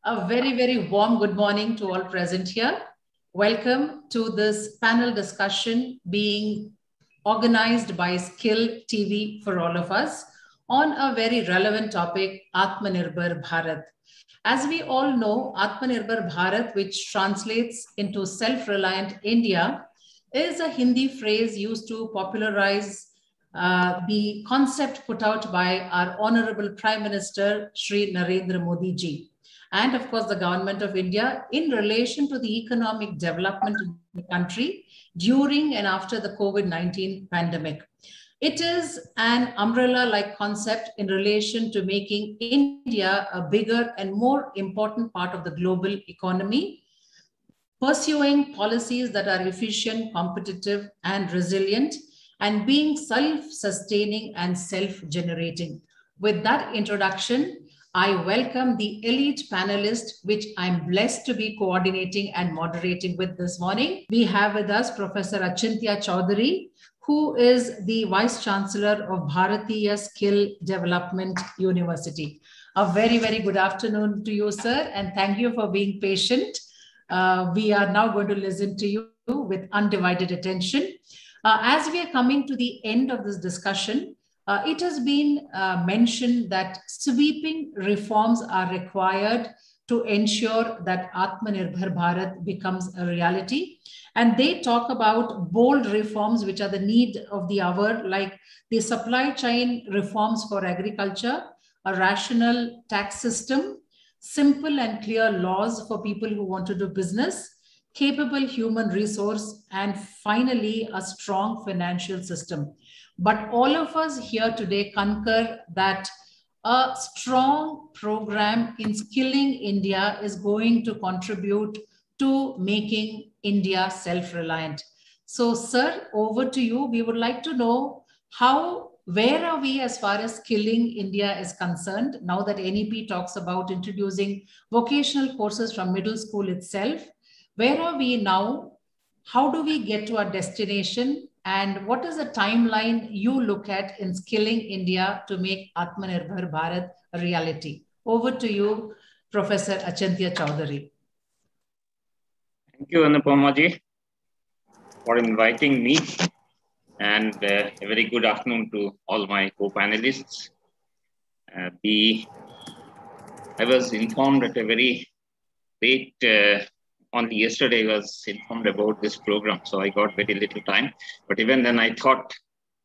A very, very warm good morning to all present here. Welcome to this panel discussion being organized by Skill TV for all of us on a very relevant topic, Atmanirbhar Bharat. As we all know, Atmanirbhar Bharat, which translates into self-reliant India, is a Hindi phrase used to popularize the concept put out by our Honorable Prime Minister, Shri Narendra Modi ji, and of course the government of India in relation to the economic development of the country during and after the COVID-19 pandemic. It is an umbrella-like concept in relation to making India a bigger and more important part of the global economy, pursuing policies that are efficient, competitive, and resilient, and being self-sustaining and self-generating. With that introduction, I welcome the elite panelists, which I'm blessed to be coordinating and moderating with this morning. We have with us Professor Achintya Chowdhury, who is the Vice Chancellor of Bharatiya Skill Development University. A very, very good afternoon to you, sir, and thank you for being patient. We are now going to listen to you with undivided attention. As we are coming to the end of this discussion, it has been mentioned that sweeping reforms are required to ensure that Atmanirbhar Bharat becomes a reality. And they talk about bold reforms, which are the need of the hour, like the supply chain reforms for agriculture, a rational tax system, simple and clear laws for people who want to do business, capable human resource, and finally, a strong financial system. But all of us here today concur that a strong program in skilling India is going to contribute to making India self-reliant. So, sir, over to you. We would like to know where are we as far as skilling India is concerned, now that NEP talks about introducing vocational courses from middle school itself? Where are we now? How do we get to our destination? And what is the timeline you look at in skilling India to make Atmanirbhar Bharat a reality? Over to you, Professor Achintya Chowdhury. Thank you, Anupama ji, for inviting me, and a very good afternoon to all my co-panelists. I was informed at a very late, only yesterday I was informed about this program, so I got very little time. But even then I thought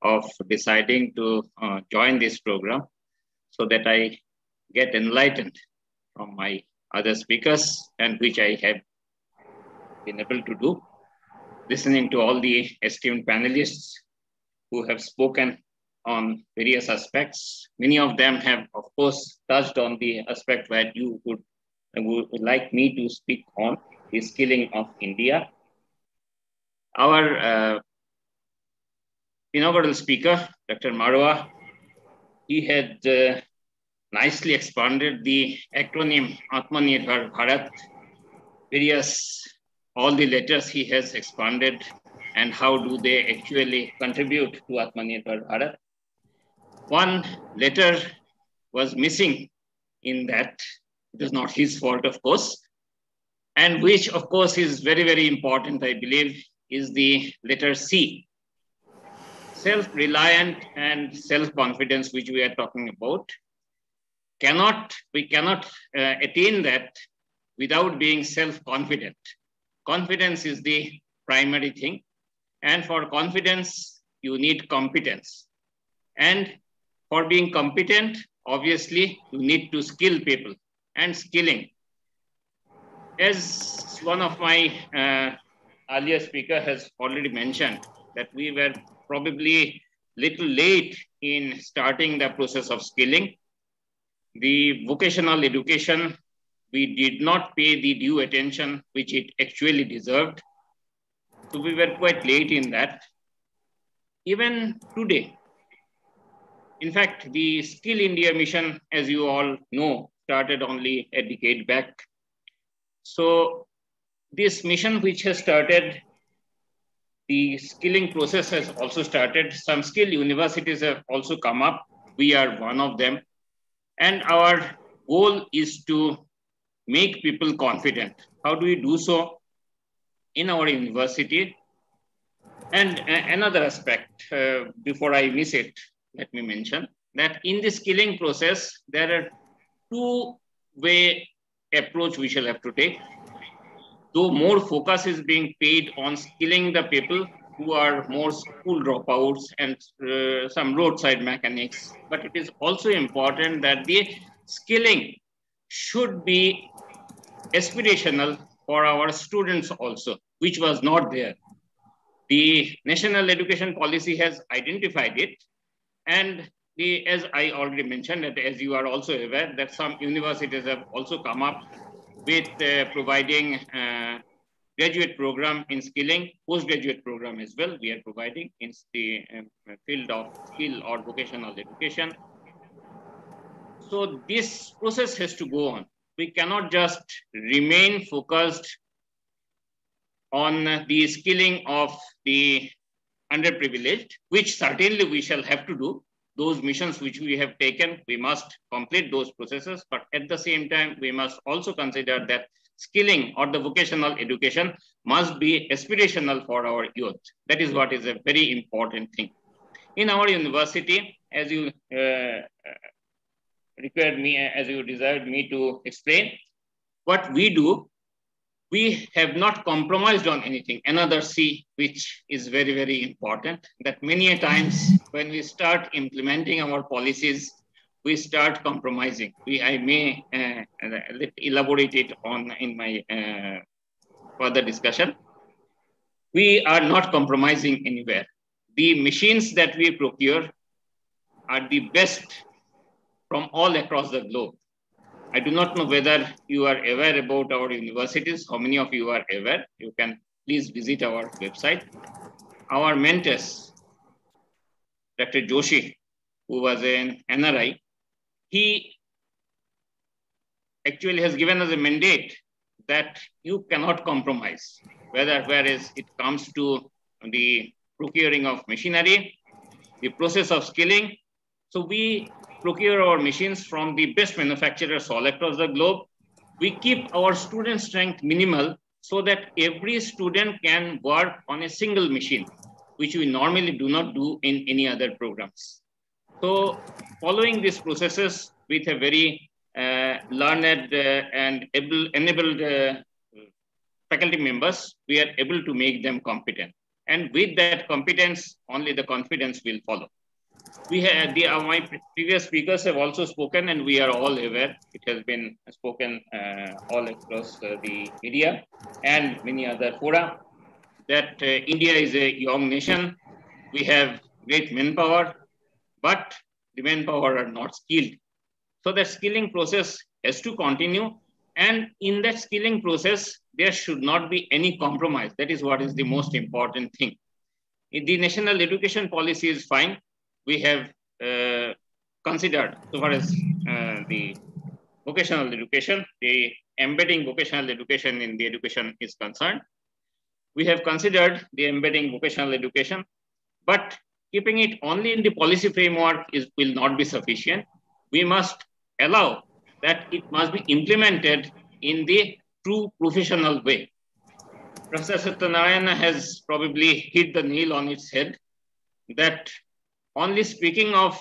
of deciding to join this program so that I get enlightened from my other speakers, and which I have been able to do, listening to all the esteemed panelists who have spoken on various aspects. Many of them have, of course, touched on the aspect that you would like me to speak on, the skilling of India. Our inaugural speaker, Dr. Marwa, he had nicely expanded the acronym Atmanirbhar Bharat, all the letters he has expanded, and how do they actually contribute to Atmanirbhar Bharat. One letter was missing in that. It is not his fault, of course, and which, of course, is very, very important, I believe, is the letter C. Self-reliant and self-confidence, which we are talking about. We cannot attain that without being self-confident. Confidence is the primary thing. And for confidence, you need competence. And for being competent, obviously, you need to skill people. And skilling. As one of my earlier speaker has already mentioned, that we were probably little late in starting the process of skilling. The vocational education, we did not pay the due attention which it actually deserved. So we were quite late in that. Even today, in fact, the Skill India mission, as you all know, started only a decade back. So this mission which has started, the skilling process has also started. Some skill universities have also come up. We are one of them. And our goal is to make people confident. How do we do so in our university? And another aspect, before I miss it, let me mention that in the skilling process, there are two-way approach we shall have to take. Though more focus is being paid on skilling the people who are more school dropouts and some roadside mechanics, but it is also important that the skilling should be aspirational for our students also, which was not there. The National Education Policy has identified it, and as I already mentioned, that as you are also aware, that some universities have also come up with providing graduate program in skilling, postgraduate program as well. We are providing in the field of skill or vocational education. So this process has to go on. We cannot just remain focused on the skilling of the underprivileged, which certainly we shall have to do. Those missions which we have taken, we must complete those processes, but at the same time, we must also consider that skilling or the vocational education must be aspirational for our youth. That is what is a very important thing. In our university, as you desired me to explain, what we do, we have not compromised on anything. Another C, which is very, very important, that many a times when we start implementing our policies, we start compromising. I may elaborate it on in my further discussion. We are not compromising anywhere. The machines that we procure are the best from all across the globe. I do not know whether you are aware about our universities. How many of you are aware? You can please visit our website. Our mentors, Dr. Joshi, who was an NRI, he actually has given us a mandate that you cannot compromise, whereas it comes to the procuring of machinery, the process of skilling. So we procure our machines from the best manufacturers all across the globe. We keep our student strength minimal so that every student can work on a single machine, which we normally do not do in any other programs. So following these processes with a very learned and enabled faculty members, we are able to make them competent. And with that competence, only the confidence will follow. We had my previous speakers have also spoken, and we are all aware. It has been spoken all across the media and many other fora that India is a young nation. We have great manpower, but the manpower are not skilled. So the skilling process has to continue. And in that skilling process, there should not be any compromise. That is what is the most important thing. The national education policy is fine. We have considered, so far as the vocational education, the embedding vocational education in the education is concerned. We have considered the embedding vocational education, but keeping it only in the policy framework will not be sufficient. We must allow that it must be implemented in the true professional way. Professor Satyanarayana has probably hit the nail on its head that only speaking of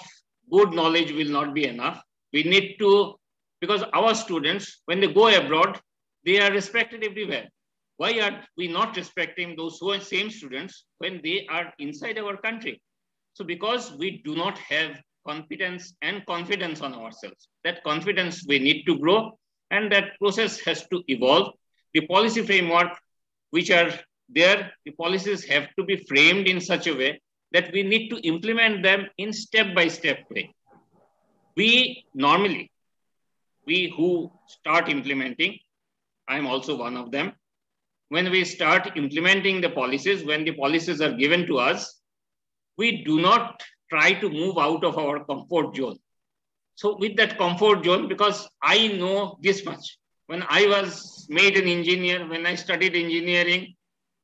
good knowledge will not be enough. We need to, because our students, when they go abroad, they are respected everywhere. Why are we not respecting those same students when they are inside our country? So because we do not have competence and confidence on ourselves. That confidence we need to grow, and that process has to evolve. The policy framework which are there, the policies have to be framed in such a way that we need to implement them in step-by-step way. We normally, we who start implementing, I'm also one of them, when we start implementing the policies, when the policies are given to us, we do not try to move out of our comfort zone. So with that comfort zone, because I know this much, when I was made an engineer, when I studied engineering,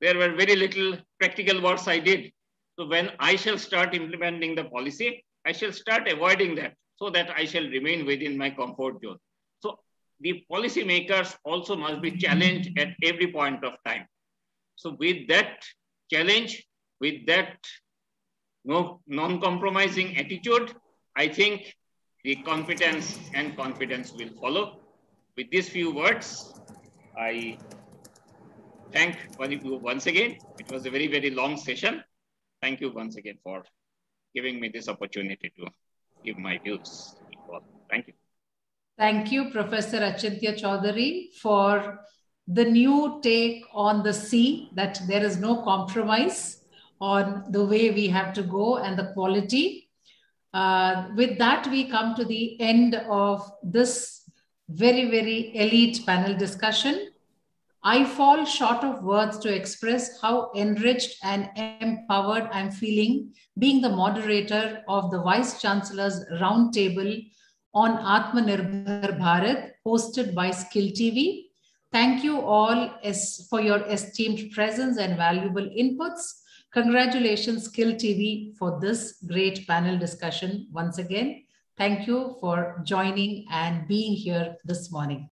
there were very little practical works I did. So when I shall start implementing the policy, I shall start avoiding that so that I shall remain within my comfort zone. So the policymakers also must be challenged at every point of time. So with that challenge, with that non-compromising attitude, I think the competence and confidence will follow. With these few words, I thank you once again. It was a very, very long session. Thank you once again for giving me this opportunity to give my views. Thank you. Thank you, Professor Achintya Chaudhary, for the new take on the sea, that there is no compromise on the way we have to go and the quality. With that, we come to the end of this very, very elite panel discussion. I fall short of words to express how enriched and empowered I'm feeling being the moderator of the Vice Chancellor's Roundtable on Atmanirbhar Bharat, hosted by Skill TV. Thank you all for your esteemed presence and valuable inputs. Congratulations, Skill TV, for this great panel discussion once again. Thank you for joining and being here this morning.